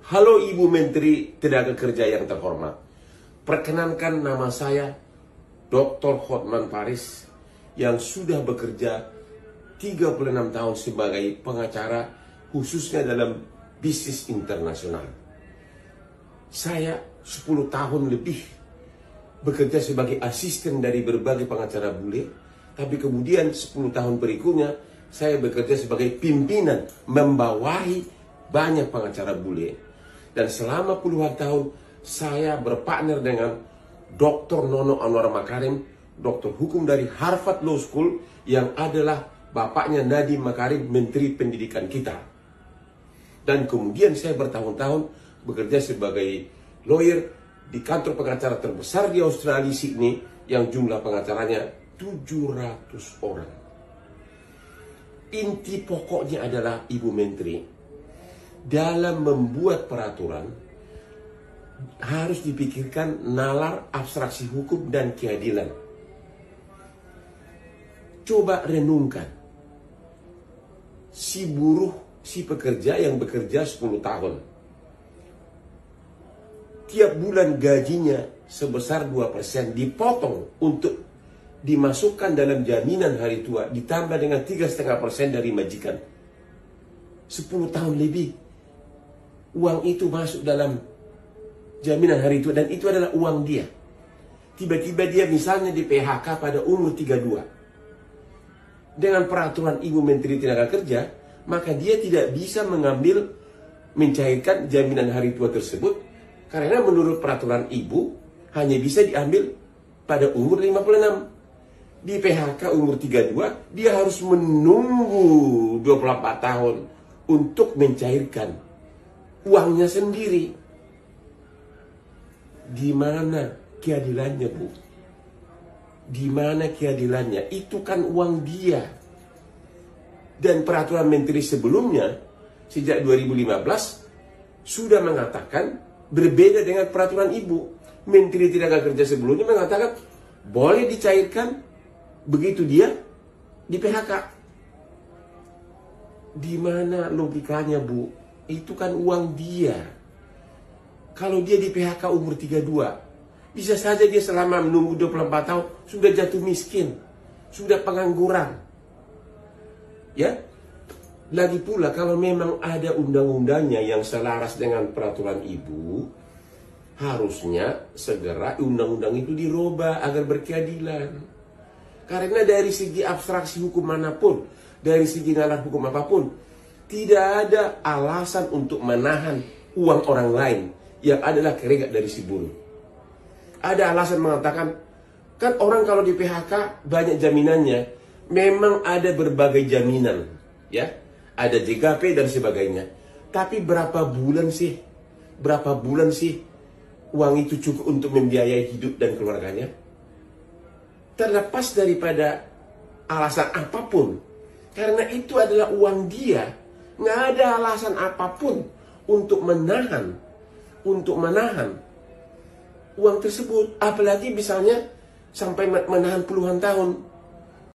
Halo Ibu Menteri Tenaga Kerja yang terhormat. Perkenankan nama saya Dr. Hotman Paris yang sudah bekerja 36 tahun sebagai pengacara khususnya dalam bisnis internasional. Saya 10 tahun lebih bekerja sebagai asisten dari berbagai pengacara bule, tapi kemudian 10 tahun berikutnya saya bekerja sebagai pimpinan membawahi banyak pengacara bule. Dan selama puluhan tahun saya berpartner dengan Dr. Nono Anwar Makarim, doktor hukum dari Harvard Law School yang adalah bapaknya Nadiem Makarim, Menteri Pendidikan kita. Dan kemudian saya bertahun-tahun bekerja sebagai lawyer di kantor pengacara terbesar di Australia, Sydney, yang jumlah pengacaranya 700 orang. Inti pokoknya adalah Ibu Menteri, dalam membuat peraturan harus dipikirkan nalar abstraksi hukum dan keadilan. Coba renungkan, si buruh, si pekerja yang bekerja 10 tahun, tiap bulan gajinya sebesar 2% dipotong untuk dimasukkan dalam jaminan hari tua, ditambah dengan 3,5% dari majikan. 10 tahun lebih uang itu masuk dalam jaminan hari tua, dan itu adalah uang dia. Tiba-tiba dia misalnya di PHK pada umur 32. Dengan peraturan Ibu Menteri Tenaga Kerja, maka dia tidak bisa mencairkan jaminan hari tua tersebut, karena menurut peraturan Ibu hanya bisa diambil pada umur 56. Di PHK umur 32, dia harus menunggu 24 tahun untuk mencairkan uangnya sendiri. Di mana keadilannya, Bu? Di mana keadilannya? Itu kan uang dia. Dan peraturan menteri sebelumnya sejak 2015 sudah mengatakan berbeda dengan peraturan Ibu. Menteri Tenaga Kerja sebelumnya mengatakan boleh dicairkan begitu dia di PHK. Di mana logikanya, Bu? Itu kan uang dia. Kalau dia di PHK umur 32, bisa saja dia selama menunggu 24 tahun sudah jatuh miskin, sudah pengangguran. Ya. Lagi pula kalau memang ada undang-undangnya yang selaras dengan peraturan Ibu, harusnya segera undang-undang itu dirubah agar berkeadilan. Karena dari segi abstraksi hukum manapun, dari segi nalar hukum apapun, tidak ada alasan untuk menahan uang orang lain yang adalah keringat dari si buruh. Ada alasan mengatakan, kan orang kalau di PHK banyak jaminannya. Memang ada berbagai jaminan, ya, ada JKP dan sebagainya. Tapi berapa bulan sih uang itu cukup untuk membiayai hidup dan keluarganya? Terlepas daripada alasan apapun, karena itu adalah uang dia, nggak ada alasan apapun untuk menahan uang tersebut. Apalagi misalnya sampai menahan puluhan tahun.